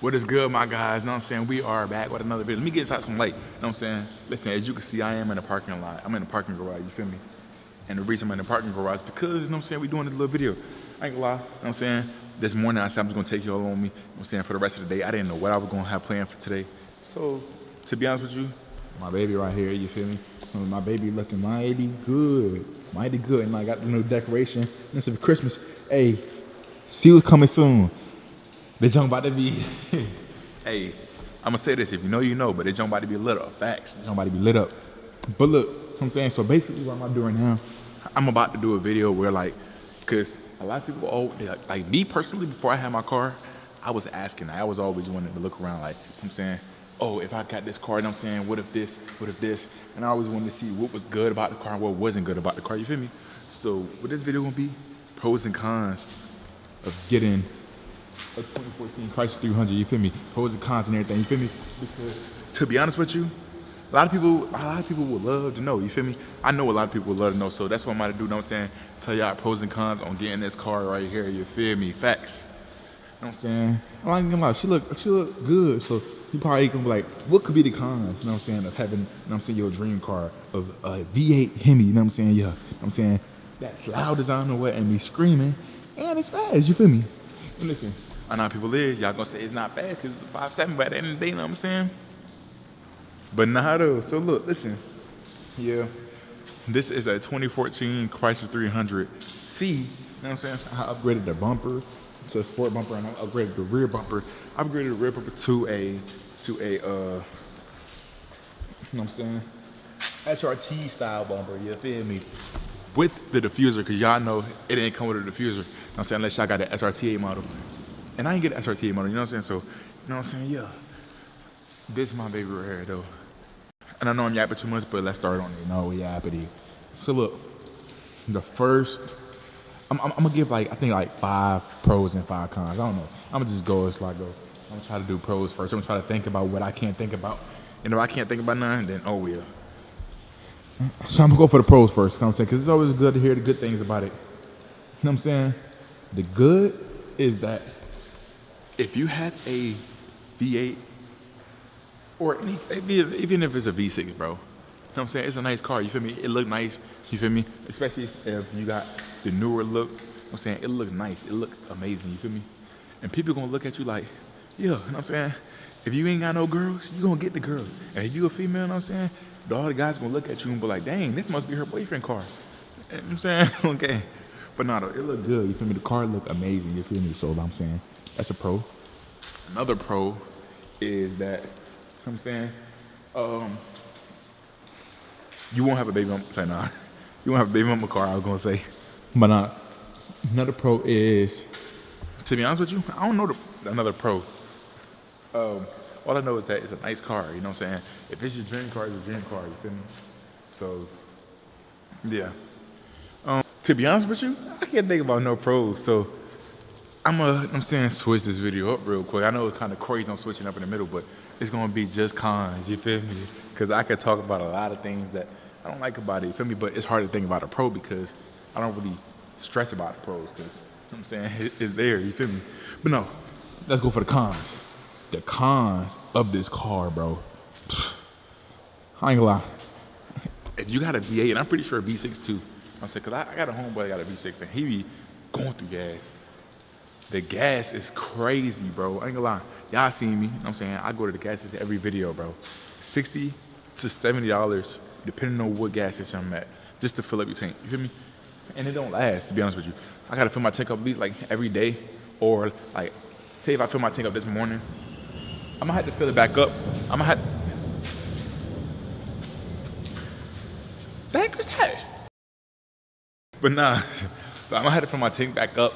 What is good, my guys? Know what I'm saying? We are back with another video. Let me get inside some light. Know what I'm saying? Listen, as you can see, I am in a parking lot. I'm in a parking garage, you feel me? And the reason I'm in the parking garage is because, you know what I'm saying, we doing this little video. I ain't gonna lie, you know what I'm saying? This morning I said I'm just gonna take you all on me, you know what I'm saying, for the rest of the day. I didn't know what I was gonna have planned for today. So, to be honest with you, my baby right here, you feel me? My baby looking mighty good. Mighty good. And I got the new decoration. This is Christmas. Hey, see what's coming soon. The junk about to be, hey, I'm gonna say this, if you know, you know, but the junk about to be lit up, facts. The junk about to be lit up. But look, you know what I'm saying, so basically what I'm about to do right now, I'm about to do a video where like, cause a lot of people, like me personally, before I had my car, I was asking, I was always wanting to look around like, you know what I'm saying, oh, if I got this car, you know what I'm saying, what if this, what if this? And I always wanted to see what was good about the car and what wasn't good about the car, you feel me? So what this video gonna be, pros and cons of getting a 2014 Chrysler 300, you feel me? Pros and cons and everything, you feel me? Because to be honest with you, a lot of people would love to know, you feel me? I know a lot of people would love to know, so that's what I'm about to do, you know what I'm saying? Tell y'all pros and cons on getting this car right here, you feel me? Facts. You know what I'm saying? I'm not gonna lie, she look good, so you probably gonna be like, what could be the cons, you know what I'm saying, of having, you know what I'm saying, your dream car, of a V8 Hemi, you know what I'm saying? Yeah, you know what I'm saying? That's loud design or what, and me screaming, and it's fast, you feel me? And listen, I know how people is, y'all gonna say it's not fast because it's a 5.7, but at the end of the day, you know what I'm saying? But nah though, so look, listen. Yeah, this is a 2014 Chrysler 300C, you know what I'm saying? I upgraded the bumper to a sport bumper and I upgraded the rear bumper. I upgraded the rear bumper to a, you know what I'm saying? SRT style bumper, you feel me? With the diffuser, cause y'all know it didn't come with a diffuser, you know what I'm saying, unless y'all got the SRT model. And I ain't get an SRT model, you know what I'm saying? So, you know what I'm saying? Yeah. This is my baby right here, though. And I know I'm yapping too much, but let's start on it. No, yappity. So look, the first, I'm gonna give like, I think like 5 pros and 5 cons. I don't know. I'm gonna just go as I go. I'm gonna try to do pros first. I'm gonna try to think about what I can't think about. And if I can't think about none, then oh well. So I'm gonna go for the pros first, you know what I'm saying? Cause it's always good to hear the good things about it. You know what I'm saying? The good is that if you have a V8 or even if it's a V6, bro, you know what I'm saying? It's a nice car, you feel me? It look nice, you feel me? Especially if you got the newer look, you know what I'm saying? It look nice, it look amazing, you feel me? And people gonna look at you like, yeah, you know what I'm saying? If you ain't got no girls, you gonna get the girl. And if you a female, you know what I'm saying? All the guys gonna look at you and be like, dang, this must be her boyfriend car. You know what I'm saying? Okay. But no, it look good, you feel me? The car look amazing, you feel me? So I'm saying, that's a pro. Another pro is that, you know what I'm saying, you won't have a baby mama, say nah, you won't have a baby mama car, I was gonna say. But another pro is, to be honest with you, I don't know another pro. All I know is that it's a nice car, you know what I'm saying? If it's your dream car, it's your dream car, you feel me? So, yeah. To be honest with you, I can't think about no pros, so I'm saying switch this video up real quick. I know it's kind of crazy I'm switching up in the middle, but it's gonna be just cons, you feel me? Because I could talk about a lot of things that I don't like about it, you feel me? But it's hard to think about a pro because I don't really stress about the pros because, you know what I'm saying, it's there, you feel me? But no, let's go for the cons. The cons of this car, bro. I ain't gonna lie. If you got a V8, and I'm pretty sure a V6 too, I'm saying, cause I got a homeboy that got a V6 and he be going through gas. The gas is crazy, bro. I ain't gonna lie. Y'all seen me, you know what I'm saying? I go to the gas station every video, bro. $60 to $70, depending on what gas station I'm at, just to fill up your tank. You feel me? And it don't last, to be honest with you. I gotta fill my tank up at least like every day. Or like, say if I fill my tank up this morning, I'm gonna have to fill it back up. I'm gonna have the heck is that? But nah, so I'm gonna have to fill my tank back up.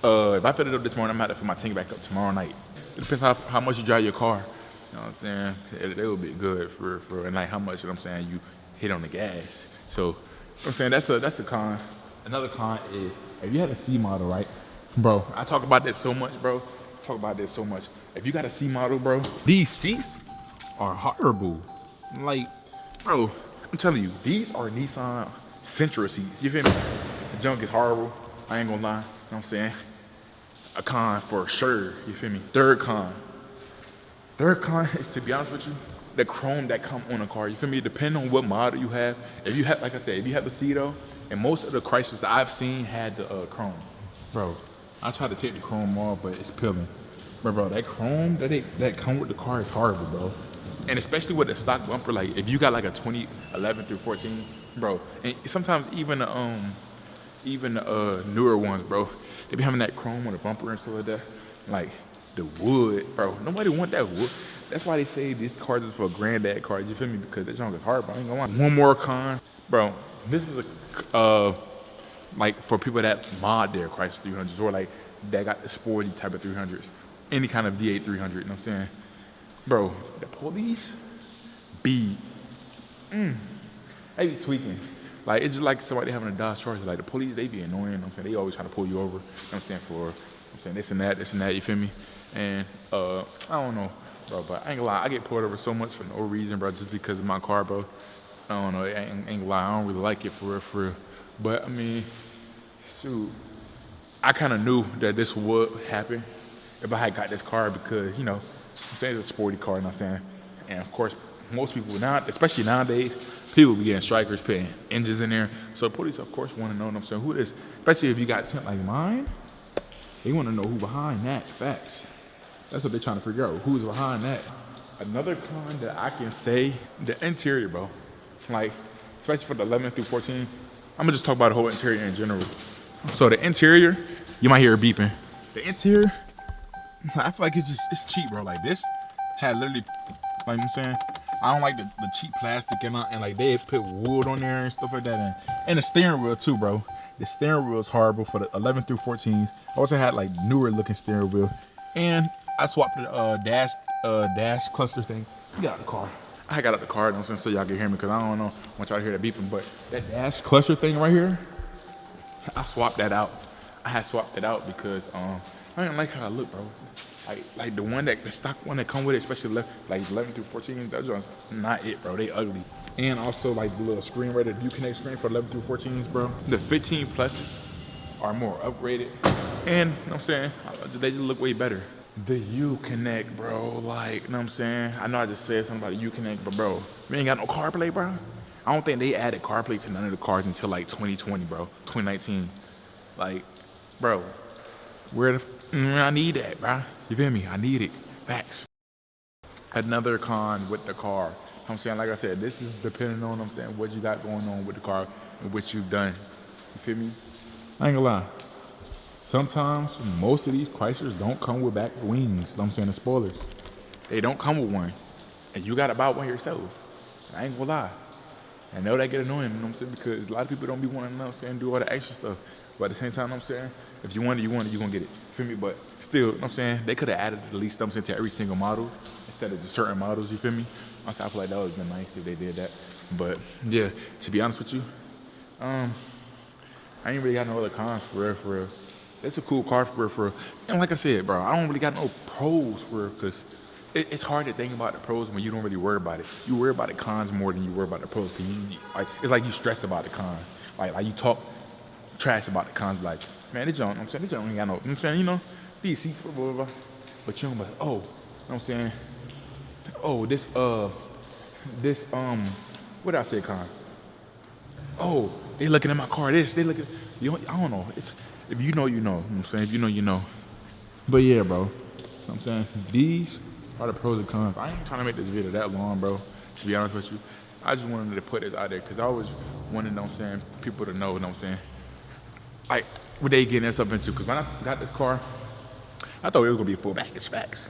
If I fill it up this morning, I'm gonna have to fill my tank back up tomorrow night. It depends how much you drive your car. You know what I'm saying? It will be good for a night, how much, you know what I'm saying, you hit on the gas. So, you know what I'm saying, that's a con. Another con is, if you had a C model, right? Bro, I talk about this so much, bro. If you got a C model, bro, these seats are horrible. Like, bro, I'm telling you, these are Nissan Sentra seats. You feel me? The junk is horrible. I ain't gonna lie. You know what I'm saying? a con for sure, you feel me? Third con. Third con is, to be honest with you, the chrome that come on a car, you feel me? Depending on what model you have, if you have, like I said, if you have the Cedo, and most of the Chryslers that I've seen had the chrome. Bro, I tried to take the chrome off, but it's peeling. Bro, that chrome that come with the car is horrible, bro. And especially with the stock bumper, like if you got like a 2011 through 14, bro, and sometimes even the newer ones, bro, they be having that chrome on the bumper and stuff like that. Like the wood, bro. Nobody want that wood. That's why they say these cars is for granddad cars. You feel me? Because that junk is hard, bro. I ain't gonna lie. One more con, bro. This is like for people that mod their Chrysler 300s or like that got the sporty type of 300s, any kind of V8 300. You know what I'm saying, bro? The police be they be tweaking. Like it's just like somebody having a Dodge Charger. Like the police, they be annoying. You know what I'm saying, they always try to pull you over. You know what I'm saying, for this and that. You feel me? And I don't know, bro, but I ain't gonna lie, I get pulled over so much for no reason, bro, just because of my car, bro. I don't know, I ain't gonna lie, I don't really like it for real. But I mean, shoot, I kind of knew that this would happen if I had got this car because, you know, I'm saying it's a sporty car, you know what I'm saying? And of course, most people now, especially nowadays, people be getting strikers, putting engines in there. So police, of course, want to know, you know what I'm saying, who this, especially if you got tint like mine, they want to know who behind that. Facts. That's what they're trying to figure out, who's behind that. Another con that I can say, the interior, bro. Like, especially for the 11 through 14, I'm gonna just talk about the whole interior in general. So the interior, you might hear it beeping. The interior, I feel like it's cheap, bro. Like this had literally, like I'm saying, I don't like the cheap plastic and like they put wood on there and stuff like that. And the steering wheel too, bro. The steering wheel is horrible for the 11 through 14s. I also had like newer looking steering wheel. And I swapped the dash cluster thing. You got out the car. I got out the car, you know what I'm saying, so y'all can hear me because I don't know, I want y'all to hear that beeping, but that dash cluster thing right here, I swapped that out. I had swapped it out because I didn't like how it looked, bro. Like the stock one that come with it, especially like 11 through 14, that's just not it, bro. They ugly. And also like the little screen right there, the Uconnect screen for 11 through 14s, bro. The 15 pluses are more upgraded. And, you know what I'm saying, they just look way better. The Uconnect, bro, like, you know what I'm saying? I know I just said something about the Uconnect, but bro, we ain't got no CarPlay, bro. I don't think they added CarPlay to none of the cars until like 2020, bro, 2019. Like, bro, I need that, bro. You feel me? I need it. Facts. Another con with the car. You know what I'm saying, like I said, this is depending on, I'm saying, what you got going on with the car and what you've done. You feel me? I ain't gonna lie. Sometimes most of these Chryslers don't come with back wings, you know what I'm saying, the spoilers. They don't come with one. And you gotta buy one yourself. I ain't gonna lie. I know that get annoying, you know what I'm saying, because a lot of people don't be wanting, you know what I'm saying, do all the extra stuff. But at the same time, you know what I'm saying, if you want it, you're gonna get it. Feel me? But still, you know what I'm saying, they could have added at least, you know what I'm saying, to every single model instead of just certain models, you feel me? I feel like that would have been nice if they did that. But yeah, to be honest with you, I ain't really got no other cons for real. It's a cool car for real. And like I said, bro, I don't really got no pros for real, because it's hard to think about the pros when you don't really worry about it. You worry about the cons more than you worry about the pros. Cause it's like you stress about the cons. Like you talk trash about the cons, like, man, this don't, you know what I'm saying, this don't ain't got no, you know what I'm saying, you know, these seats, blah, blah, blah. But you don't be like, oh, you know what I'm saying, oh, this, what did I say, con? Oh, they looking at my car, they looking, I don't know, it's, if you know, you know, you know what I'm saying, if you know, you know. But yeah, bro, you know what I'm saying, these are the pros and cons. I ain't trying to make this video that long, bro, to be honest with you. I just wanted to put this out there because I always wanted, you know what I'm saying, people to know, you know what I'm saying, like, what they getting themselves into. Because when I got this car, I thought it was going to be a full package, facts.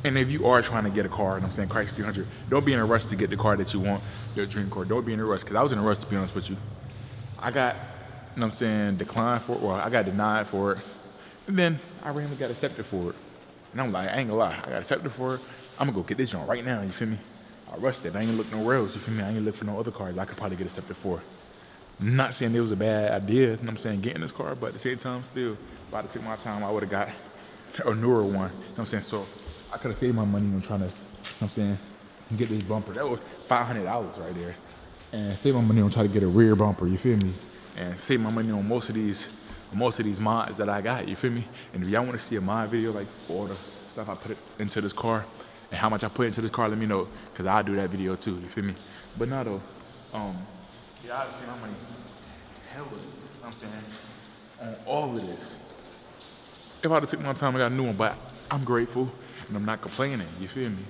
And if you are trying to get a car, you know what I'm saying, Chrysler 300, don't be in a rush to get the car that you want, your dream car. Don't be in a rush, because I was in a rush, to be honest with you. I got, you know what I'm saying, declined for it, well, I got denied for it. And then I randomly got accepted for it. And I'm like, I ain't gonna lie, I got accepted for it. I'm gonna go get this joint right now, you feel me? I rushed it, I ain't look nowhere else, you feel me? I ain't look for no other cars I could probably get accepted for. Not saying it was a bad idea, you know what I'm saying, getting this car, but at the same time, still, if I had to take my time, I would have got a newer one, you know what I'm saying? So I could have saved my money on trying to, you know what I'm saying, get this bumper. That was $500 right there. And save my money on trying to get a rear bumper, you feel me? And save my money on most of these most of these mods that I got, you feel me? And if y'all want to see a mod video, like all the stuff I put into this car and how much I put into this car, let me know, because I'll do that video too, you feel me? But not though, y'all see how many hella, you know what I'm saying, on all of this. If I'd have took my time, I got a new one, but I'm grateful and I'm not complaining, you feel me?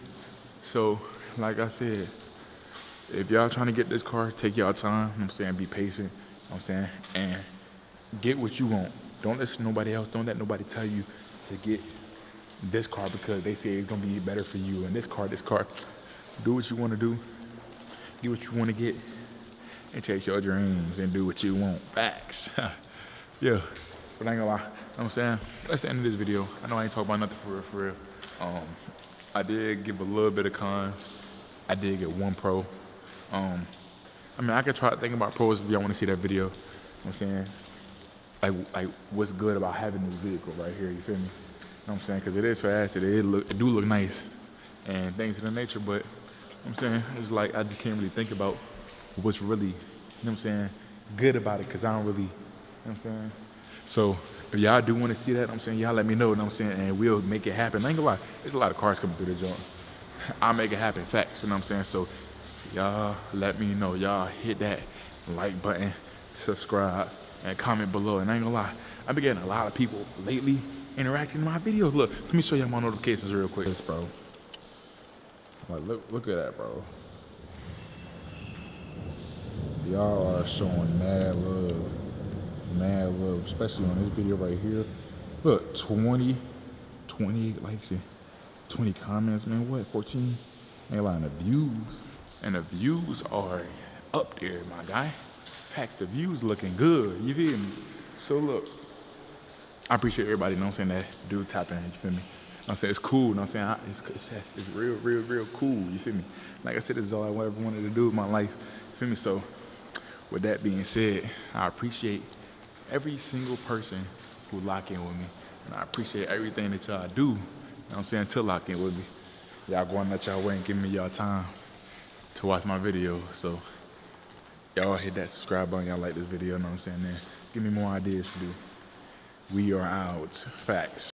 So, like I said, if y'all trying to get this car, take y'all time, you know what I'm saying, be patient, you know what I'm saying, and get what you want. Don't listen to nobody else. Don't let nobody tell you to get this car because they say it's gonna be better for you. And this car. Do what you want to do. Get what you want to get, and chase your dreams and do what you want. Facts. Yeah. But I ain't gonna lie. You know what I'm saying? That's the end of this video. I know I ain't talking about nothing for real. I did give a little bit of cons. I did get one pro. I mean, I could try to think about pros if y'all want to see that video. You know what I'm saying? Like what's good about having this vehicle right here, you feel me? You know what I'm saying? Because it is fast, it do look nice and things of the nature, but you know what I'm saying, it's like I just can't really think about what's really, you know what I'm saying, good about it, because I don't really, you know what I'm saying? So if y'all do want to see that, you know what I'm saying, y'all let me know, you know what I'm saying, and we'll make it happen. I ain't gonna lie, there's a lot of cars coming through this joint. I'll make it happen, facts, you know what I'm saying? So y'all let me know, y'all hit that like button, subscribe, and comment below. And I ain't gonna lie, I've been getting a lot of people lately interacting in my videos. Look, let me show you my notifications real quick. Bro. Like, look at that, bro. Y'all are showing mad love, especially on this video right here. Look, 20 likes and 20 comments, man. What, 14? Ain't lying, the views are up there, my guy. Facts, the views looking good, you feel me? So look, I appreciate everybody, you know what I'm saying, that do tap in, you feel me? You know what I'm saying, it's cool, you know what I'm saying, it's real cool, you feel me? Like I said, this is all I ever wanted to do with my life, you feel me? So, with that being said, I appreciate every single person who lock in with me, and I appreciate everything that y'all do, you know what I'm saying, to lock in with me. Y'all going out y'all way and giving me y'all time to watch my video, so y'all hit that subscribe button, y'all like this video, you know what I'm saying, man. Give me more ideas to do. We are out. Facts.